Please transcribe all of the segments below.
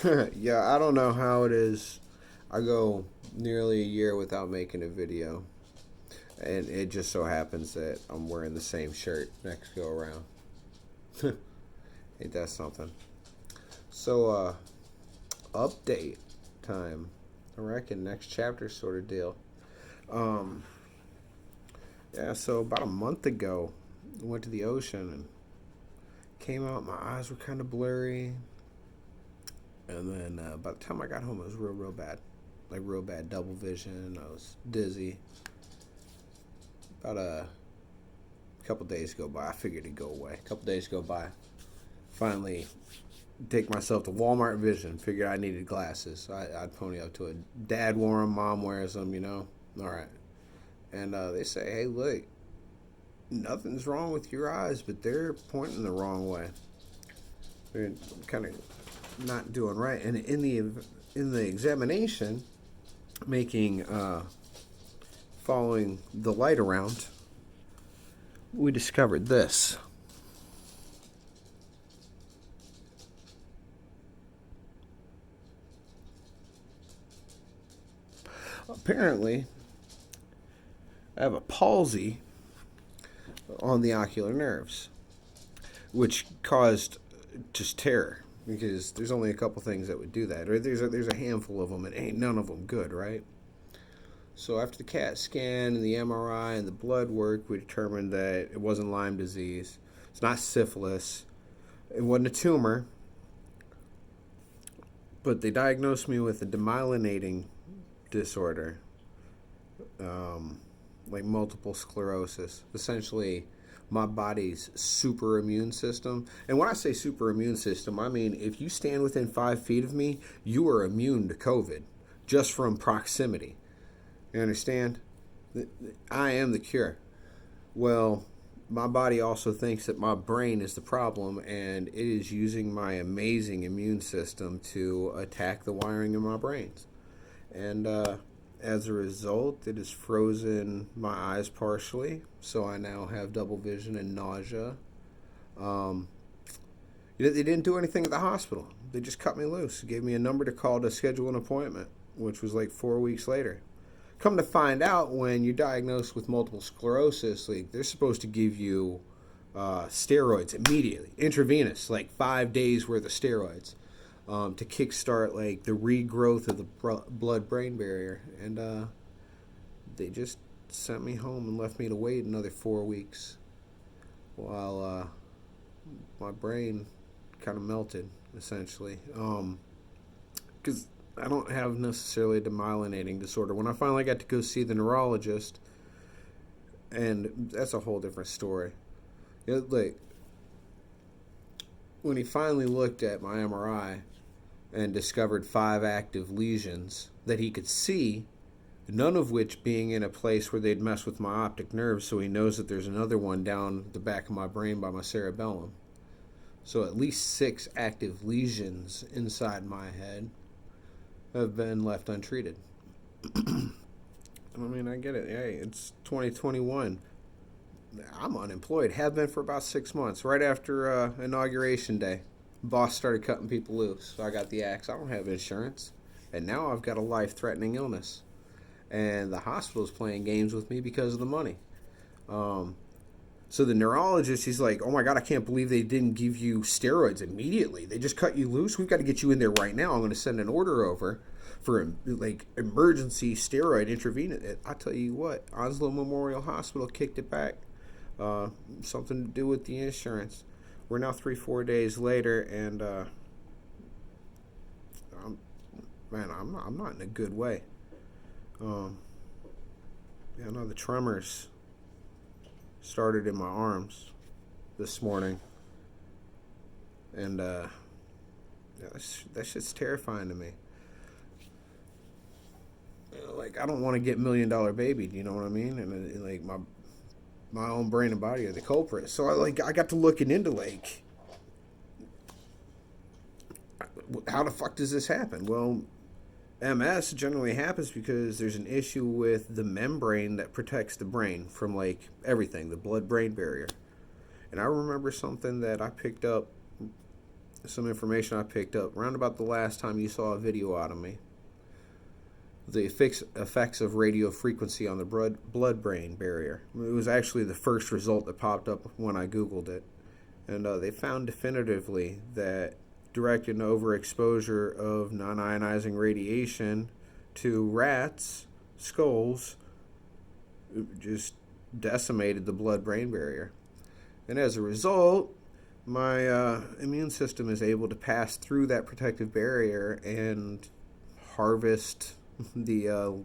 Yeah, I don't know how it is. I go nearly a year without making a video, and it just so happens that I'm wearing the same shirt next go around. Ain't that something? So, update time. I reckon next chapter sort of deal. Um, yeah. So about a month ago, I went to the ocean and came out. My eyes were kind of blurry, and then by the time I got home, it was real bad, like real bad double vision. I was dizzy. About a couple days go by, I figured it'd go away. A couple days go by, finally take myself to Walmart Vision. Figured I needed glasses. So I'd pony up to it. Dad wore them, mom wears them. All right. And they say, hey, look, nothing's wrong with your eyes, but they're pointing the wrong way. They're kind of not doing right. And in the examination, making following the light around, we discovered this. Apparently, I have a palsy on the ocular nerves, which caused just terror because there's only a couple things that would do that, or there's a handful of them, and ain't none of them good, right? So after the CAT scan and the MRI and the blood work, we determined that it wasn't Lyme disease. It's not syphilis. It wasn't a tumor, but they diagnosed me with a demyelinating disorder, like multiple sclerosis. Essentially, my body's super immune system. And when I say super immune system, I mean if you stand within 5 feet of me, you are immune to COVID just from proximity. You understand? I am the cure. Well, my body also thinks that my brain is the problem, and it is using my amazing immune system to attack the wiring in my brains. And as a result, it has frozen my eyes partially, so I now have double vision and nausea. Um, they didn't do anything at the hospital. They just cut me loose, gave me a number to call to schedule an appointment, which was like 4 weeks later. Come to find out, when you're diagnosed with multiple sclerosis, like they're supposed to give you steroids immediately, intravenous, like 5 days worth of steroids, to kickstart like the regrowth of the blood-brain barrier, and they just sent me home and left me to wait another 4 weeks while my brain kind of melted, essentially. Because I don't have necessarily a demyelinating disorder. When I finally got to go see the neurologist, and that's a whole different story. Like, when he finally looked at my MRI and discovered 5 active lesions that he could see, none of which being in a place where they'd mess with my optic nerve, so he knows that there's another one down the back of my brain by my cerebellum. So at least 6 active lesions inside my head have been left untreated. I mean, I get it. Hey, it's 2021. I'm unemployed. Have been for about 6 months. Right after Inauguration Day, boss started cutting people loose. So I got the axe. I don't have insurance. And now I've got a life-threatening illness. And the hospital's playing games with me because of the money. So the neurologist, he's like, oh my God, I can't believe they didn't give you steroids immediately. They just cut you loose. We've got to get you in there right now. I'm going to send an order over for like emergency steroid intravenous. I tell you what, Onslow Memorial Hospital kicked it back. Something to do with the insurance. We're now 3-4 days later, and I'm not in a good way. Yeah, I know the tremors started in my arms this morning, and yeah, that shit's terrifying to me. Like, I don't want to get $1 million baby. Do you know what I mean? And like my own brain and body are the culprit. So I got to looking into like, how the fuck does this happen? Well, MS generally happens because there's an issue with the membrane that protects the brain from like everything, the blood-brain barrier. And I remember something that I picked up some information I picked up around about the last time you saw a video out of me. The effects of radio frequency on the blood-brain barrier. It was actually the first result that popped up when I Googled it. And they found definitively that direct and overexposure of non-ionizing radiation to rats' skulls just decimated the blood-brain barrier. And as a result, my immune system is able to pass through that protective barrier and harvest the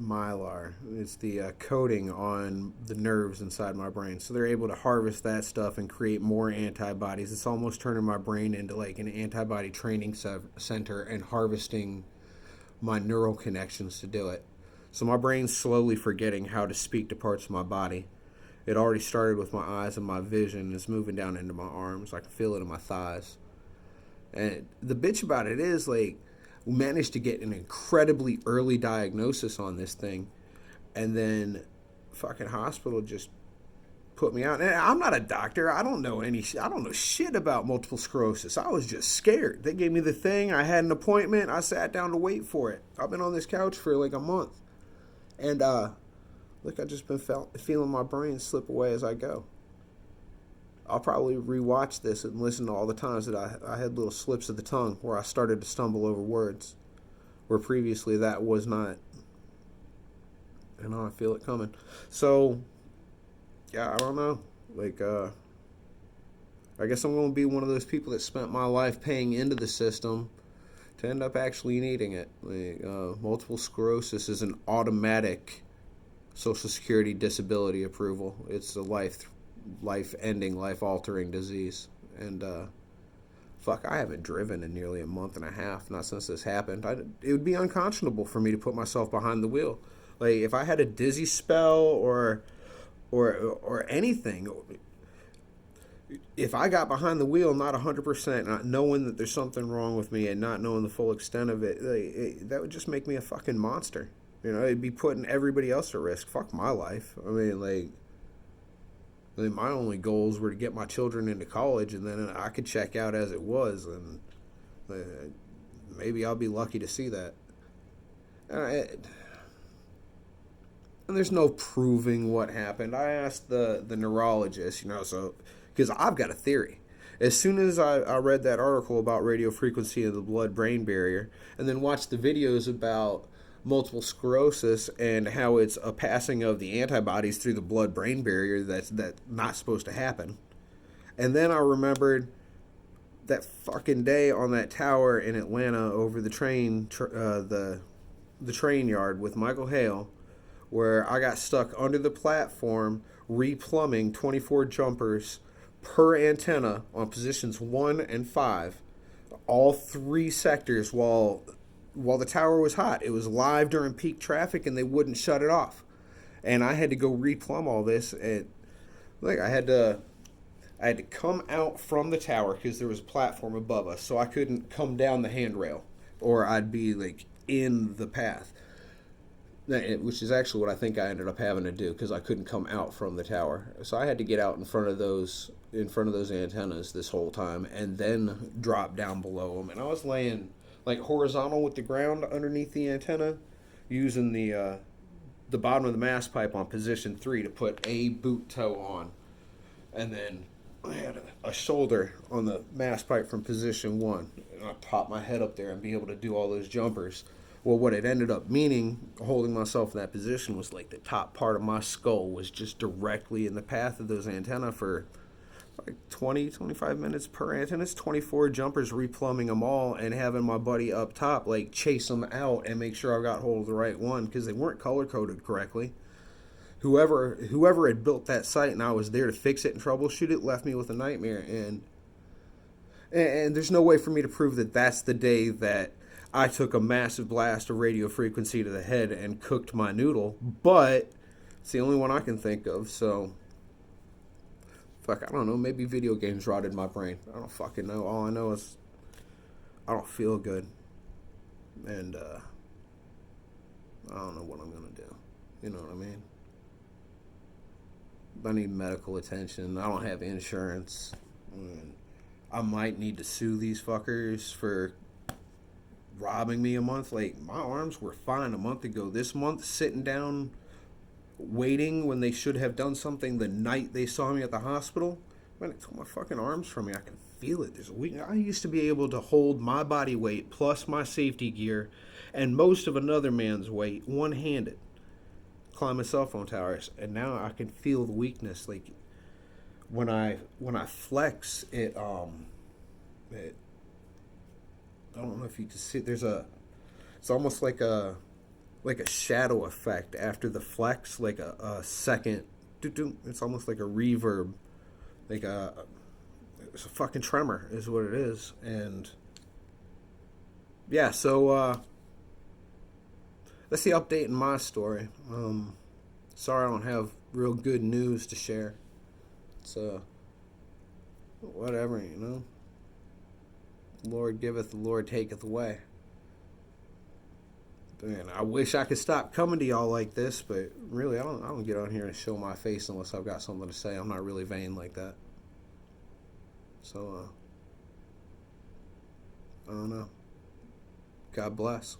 mylar. It's the coating on the nerves inside my brain. So they're able to harvest that stuff and create more antibodies. It's almost turning my brain into like an antibody training center and harvesting my neural connections to do it. So my brain's slowly forgetting how to speak to parts of my body. It already started with my eyes and my vision. It's moving down into my arms. I can feel it in my thighs. And the bitch about it is, like, we managed to get an incredibly early diagnosis on this thing, and then fucking hospital just put me out. And I'm not a doctor. I don't know shit about multiple sclerosis. I was just scared. They gave me the thing. I had an appointment. I sat down to wait for it. I've been on this couch for like a month, and look, I just been feeling my brain slip away as I go. I'll probably rewatch this and listen to all the times that I had little slips of the tongue where I started to stumble over words, where previously that was not. And I feel it coming. So, yeah, I don't know. Like, I guess I'm going to be one of those people that spent my life paying into the system to end up actually needing it. Like, multiple sclerosis is an automatic Social Security disability approval. It's a life-ending, life-altering disease. And fuck, I haven't driven in nearly a month and a half, not since this happened. It would be unconscionable for me to put myself behind the wheel. Like, if I had a dizzy spell or anything, if I got behind the wheel not 100%, not knowing that there's something wrong with me and not knowing the full extent of it, that would just make me a fucking monster. You know, it'd be putting everybody else at risk. Fuck my life. I mean, my only goals were to get my children into college, and then I could check out as it was, and maybe I'll be lucky to see that. And there's no proving what happened. I asked the neurologist, so because I've got a theory. As soon as I read that article about radio frequency of the blood-brain barrier, and then watched the videos about multiple sclerosis and how it's a passing of the antibodies through the blood-brain barrier that's not supposed to happen. And then I remembered that fucking day on that tower in Atlanta over the train the train yard with Michael Hale, where I got stuck under the platform replumbing 24 jumpers per antenna on positions 1 and 5, all 3 sectors while the tower was hot. It was live during peak traffic, and they wouldn't shut it off. And I had to go replumb all this. And I had to come out from the tower because there was a platform above us, so I couldn't come down the handrail, or I'd be like in the path. Which is actually what I think I ended up having to do because I couldn't come out from the tower. So I had to get out in front of those antennas this whole time, and then drop down below them. And I was laying like horizontal with the ground underneath the antenna, using the bottom of the mast pipe on position 3 to put a boot toe on, and then I had a shoulder on the mast pipe from position 1, and I popped my head up there and be able to do all those jumpers. Well, what it ended up meaning, holding myself in that position, was like the top part of my skull was just directly in the path of those antenna for like 20, 25 minutes per antenna. It's 24 jumpers, replumbing them all, and having my buddy up top like chase them out and make sure I got hold of the right one because they weren't color coded correctly. Whoever had built that site and I was there to fix it and troubleshoot it left me with a nightmare. And there's no way for me to prove that that's the day that I took a massive blast of radio frequency to the head and cooked my noodle, but it's the only one I can think of. So fuck, I don't know, maybe video games rotted my brain. I don't fucking know. All I know is I don't feel good, and I don't know what I'm gonna do. You know what I mean? I need medical attention. I don't have insurance. I might need to sue these fuckers for robbing me a month. Like, my arms were fine a month ago. This month, sitting down, waiting when they should have done something the night they saw me at the hospital. Man, it took my fucking arms from me. I can feel it. There's a weak. I used to be able to hold my body weight plus my safety gear and most of another man's weight one-handed, climb a cell phone towers, and now I can feel the weakness. Like when I flex, it I don't know if you can see. It's almost like a shadow effect after the flex, like a second. It's almost like a reverb, like it's a fucking tremor, is what it is. And yeah, so that's the update in my story. Sorry I don't have real good news to share. It's whatever, you know. Lord giveth, the Lord taketh away. Man, I wish I could stop coming to y'all like this, but really, I don't get on here and show my face unless I've got something to say. I'm not really vain like that. So, I don't know. God bless.